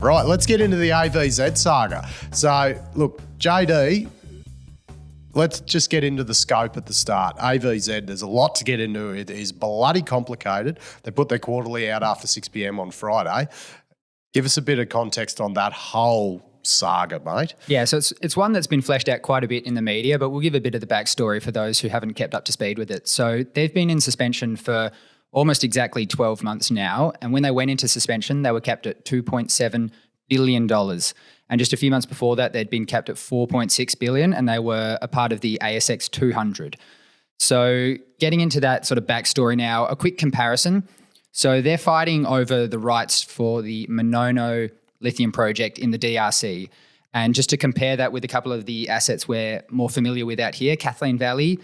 Right, let's get into the AVZ saga. So, look, JD, let's just get into the scope at the start. AVZ, there's a lot to get into. It is bloody complicated. They put their quarterly out after 6 p.m. on Friday. Give us a bit of context on that whole saga, mate. Yeah, so it's one that's been fleshed out quite a bit in the media, but we'll give a bit of the backstory for those who haven't kept up to speed with it. So they've been in suspension for almost exactly 12 months now, and when they went into suspension, they were capped at $2.7 billion. And just a few months before that, they'd been capped at $4.6 billion, and they were a part of the ASX 200. So getting into that sort of backstory now, a quick comparison. So they're fighting over the rights for the Monono lithium project in the DRC. And just to compare that with a couple of the assets we're more familiar with out here, Kathleen Valley,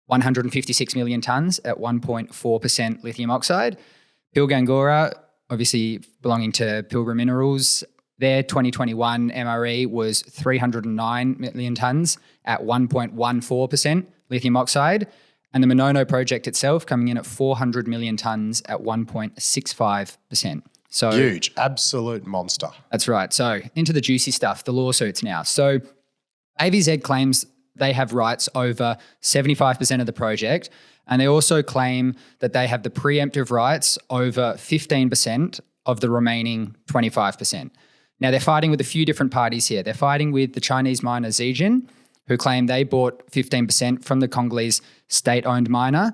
156 million tonnes at 1.4% lithium oxide. Pilgangoora, obviously belonging to AVZ Minerals, their 2021 MRE was 309 million tonnes at 1.14% lithium oxide. And the Monono project itself coming in at 400 million tonnes at 1.65%. So huge, absolute monster. That's right. So into the juicy stuff, the lawsuits now. So AVZ claims they have rights over 75% of the project, and they also claim that they have the preemptive rights over 15% of the remaining 25%. Now, they're fighting with a few different parties here. They're fighting with the Chinese miner Zijin, who claim they bought 15% from the Congolese state-owned miner,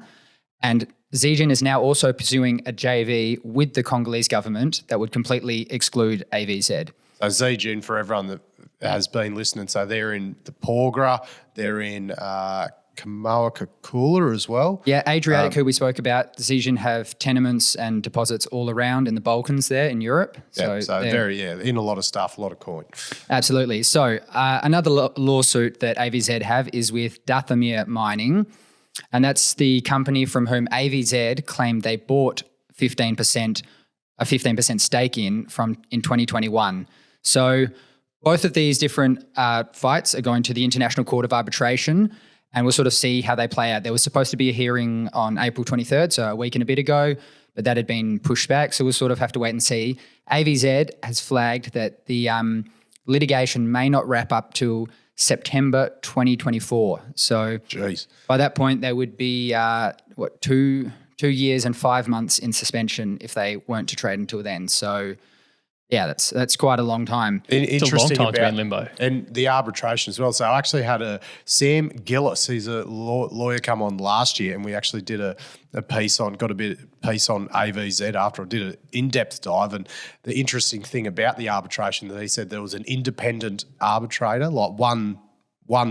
and Zijin is now also pursuing a JV with the Congolese government that would completely exclude AVZ. So Zijin, for everyone that has been listening, so they're in the Porgera, they're in Kamoa-Kakula as well. Yeah, Adriatic, who we spoke about, Zijin have tenements and deposits all around in the Balkans there in Europe. So very, in a lot of stuff, a lot of coin. Absolutely. So another lawsuit that AVZ have is with Dathomir Mining, and that's the company from whom AVZ claimed they bought a 15% stake in 2021. So both of these different fights are going to the International Court of Arbitration, and we'll sort of see how they play out. There was supposed to be a hearing on April 23rd, so a week and a bit ago, but that had been pushed back, so we'll sort of have to wait and see. AVZ has flagged that the litigation may not wrap up till September 2024. So by that point, there would be, 2 years and 5 months in suspension if they weren't to trade until then. So yeah, that's quite a long time. It's a long time to be in limbo. And the arbitration as well. So I actually had Sam Gillis, he's a lawyer, come on last year, and we actually did a piece on AVZ after I did an in-depth dive. And the interesting thing about the arbitration that he said there was an independent arbitrator, like one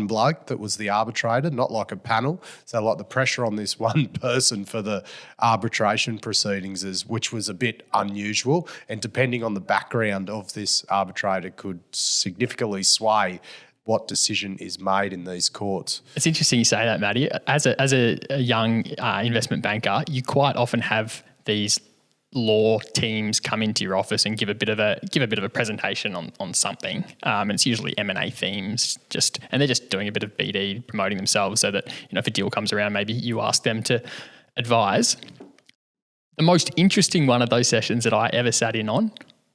bloke that was the arbitrator, not like a panel. So like the pressure on this one person for the arbitration proceedings which was a bit unusual, and depending on the background of this arbitrator could significantly sway what decision is made in these courts. It's interesting you say that, Matty. As a young investment banker, you quite often have these law teams come into your office and give a bit of a presentation on something. And it's usually M&A themes, and they're just doing a bit of BD, promoting themselves, so that if a deal comes around, maybe you ask them to advise. The most interesting one of those sessions that I ever sat in on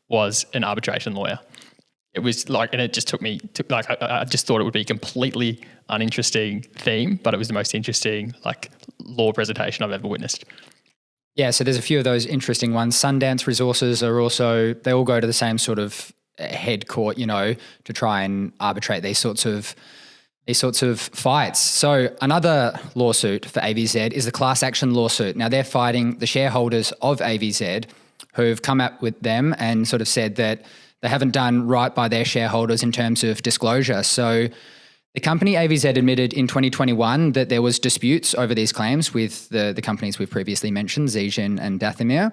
was an arbitration lawyer. It was like, and it just I just thought it would be a completely uninteresting theme, but it was the most interesting law presentation I've ever witnessed. Yeah, so there's a few of those interesting ones. Sundance Resources are also, they all go to the same sort of head court, to try and arbitrate these sorts of fights. So another lawsuit for AVZ is the class action lawsuit. Now they're fighting the shareholders of AVZ, who've come up with them and sort of said that they haven't done right by their shareholders in terms of disclosure. So the company AVZ admitted in 2021 that there was disputes over these claims with the companies we've previously mentioned, Zijin and Dathomir.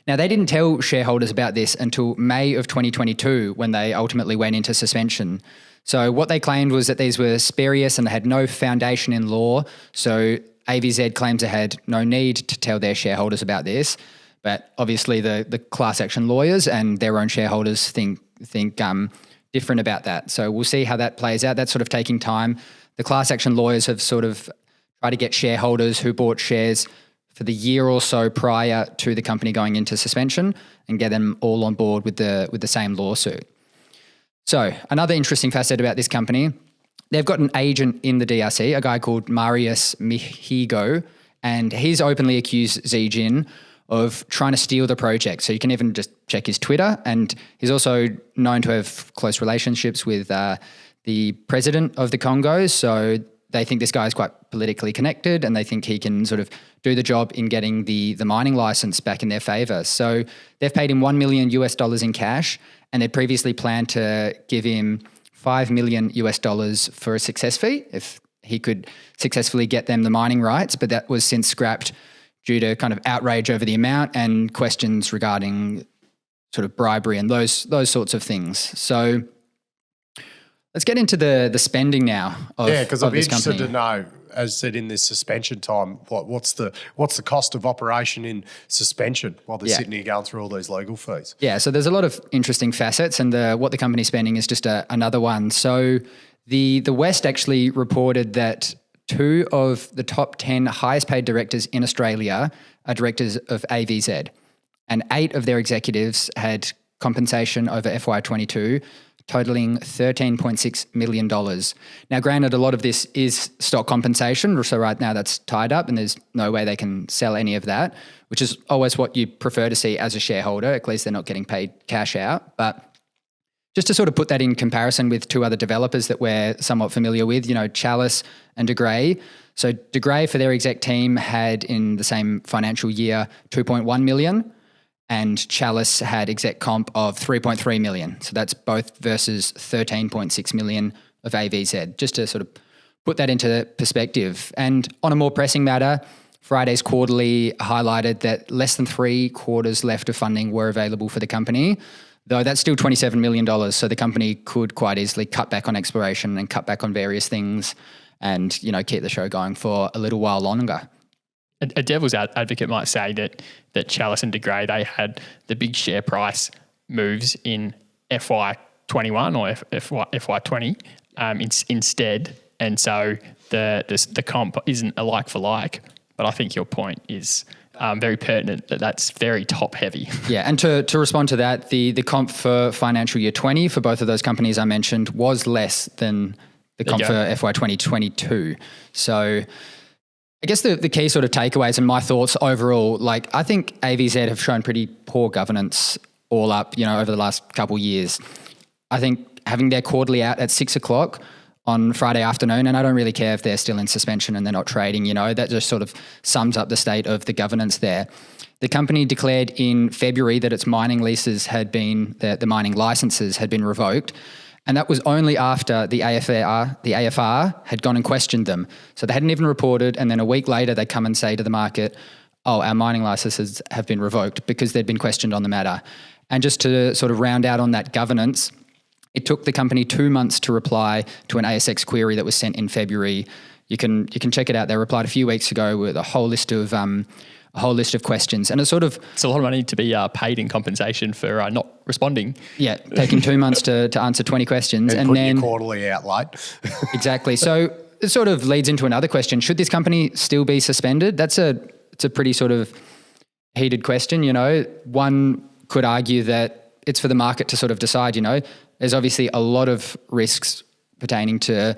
Now, they didn't tell shareholders about this until May of 2022, when they ultimately went into suspension. So what they claimed was that these were spurious and they had no foundation in law. So AVZ claims they had no need to tell their shareholders about this. But obviously the class action lawyers and their own shareholders think different about that. So we'll see how that plays out. That's sort of taking time. The class action lawyers have sort of tried to get shareholders who bought shares for the year or so prior to the company going into suspension and get them all on board with the same lawsuit. So another interesting facet about this company, they've got an agent in the DRC, a guy called Marius Mihigo, and he's openly accused Zijin of trying to steal the project. So you can even just check his Twitter, and he's also known to have close relationships with the president of the Congo. So they think this guy is quite politically connected, and they think he can sort of do the job in getting the mining license back in their favor. So they've paid him $1 million in cash, and they'd previously planned to give him $5 million for a success fee if he could successfully get them the mining rights, but that was since scrapped due to kind of outrage over the amount and questions regarding sort of bribery and those sorts of things. So let's get into the spending now of because I'd be this interested company. to know, as said in this suspension time, what's the cost of operation in suspension while they're sitting here going through all these legal fees? Yeah, so there's a lot of interesting facets, and what the company's spending is just another one. So the West actually reported that 2 of the top 10 highest paid directors in Australia are directors of AVZ, and 8 of their executives had compensation over FY22 totaling $13.6 million. Now, granted, a lot of this is stock compensation, so right now that's tied up and there's no way they can sell any of that, which is always what you prefer to see as a shareholder. At least they're not getting paid cash out. But just to sort of put that in comparison with 2 other developers that we're somewhat familiar with, Chalice and De Grey. So De Grey for their exec team had in the same financial year 2.1 million, and Chalice had exec comp of 3.3 million. So that's both versus 13.6 million of AVZ, just to sort of put that into perspective. And on a more pressing matter, Friday's quarterly highlighted that less than 3 quarters left of funding were available for the company, though that's still $27 million. So the company could quite easily cut back on exploration and cut back on various things and, keep the show going for a little while longer. A devil's advocate might say that Chalice and De Grey, they had the big share price moves in FY21 or FY20 instead, and so the comp isn't a like for like. But I think your point is very pertinent that's very top heavy. Yeah, and to respond to that, the comp for financial year 20 for both of those companies I mentioned was less than the comp for FY 2022. So I guess the key sort of takeaways and my thoughts overall, I think AVZ have shown pretty poor governance all up, over the last couple of years. I think having their quarterly out at 6:00 on Friday afternoon, and I don't really care if they're still in suspension and they're not trading, that just sort of sums up the state of the governance there. The company declared in February that its mining leases had been, the mining licenses had been revoked. And that was only after the AFR had gone and questioned them. So they hadn't even reported, and then a week later they come and say to the market, oh, our mining licenses have been revoked because they'd been questioned on the matter. And just to sort of round out on that governance, it took the company 2 months to reply to an ASX query that was sent in February. You can check it out. They replied a few weeks ago with a whole list of questions, and it's a lot of money to be paid in compensation for not responding. Yeah, taking 2 months to answer 20 questions, and then your quarterly out late. Exactly. So it sort of leads into another question: should this company still be suspended? It's a pretty sort of heated question. One could argue that it's for the market to sort of decide. There's obviously a lot of risks pertaining to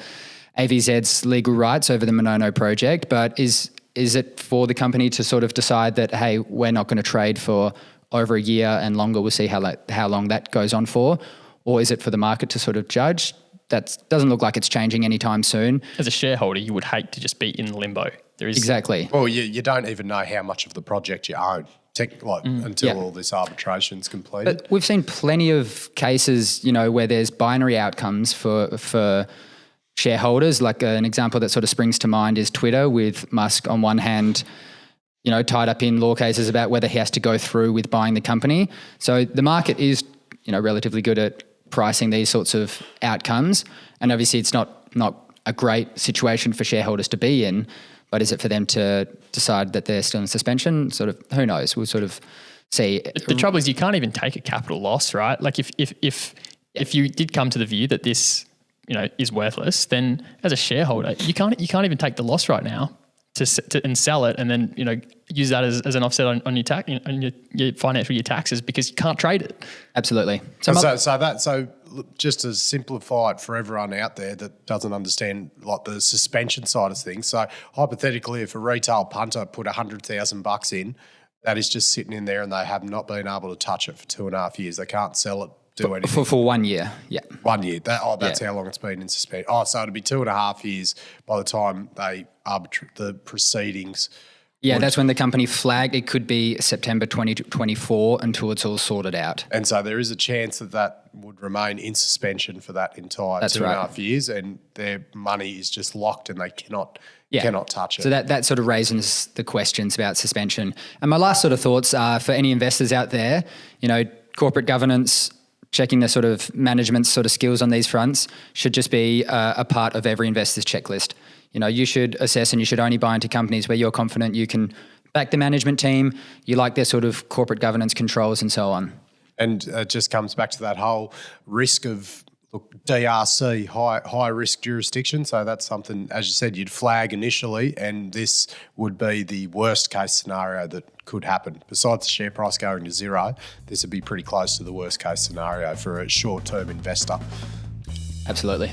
AVZ's legal rights over the Monono project, but is it for the company to sort of decide that, hey, we're not going to trade for over a year and longer, we'll see how long that goes on for? Or is it for the market to sort of judge? That doesn't look like it's changing anytime soon. As a shareholder, you would hate to just be in limbo. Exactly. Well, you don't even know how much of the project you own until all this arbitration's completed. But we've seen plenty of cases, where there's binary outcomes for shareholders. Like an example that sort of springs to mind is Twitter, with Musk on one hand, tied up in law cases about whether he has to go through with buying the company. So the market is, relatively good at pricing these sorts of outcomes. And obviously it's not a great situation for shareholders to be in, but is it for them to decide that they're still in suspension? Sort of, who knows? We'll sort of see. The trouble is you can't even take a capital loss, right? Like if you did come to the view that this, is worthless, then as a shareholder, you can't even take the loss right now and sell it, and then use that as an offset on your tax, on your financial year taxes, because you can't trade it. Absolutely. So just to simplify it for everyone out there that doesn't understand like the suspension side of things. So hypothetically, if a retail punter put $100,000 in, that is just sitting in there and they have not been able to touch it for 2.5 years. They can't sell it, do anything. For 1 year, yeah. 1 year. That's how long it's been in suspension. So it'll be 2.5 years by the time they arbitrate the proceedings. Yeah, that's when the company flagged. It could be September 2024 until it's all sorted out. And so there is a chance that would remain in suspension for that entire 2.5 years, and their money is just locked and they cannot touch it. So that sort of raises the questions about suspension. And my last sort of thoughts are for any investors out there, corporate governance, checking the sort of management sort of skills on these fronts should just be a part of every investor's checklist. You should assess and you should only buy into companies where you're confident you can back the management team, you like their sort of corporate governance controls and so on. And it just comes back to that whole risk of DRC, high risk jurisdiction. So that's something, as you said, you'd flag initially, and this would be the worst case scenario that could happen. Besides the share price going to zero, this would be pretty close to the worst case scenario for a short-term investor. Absolutely.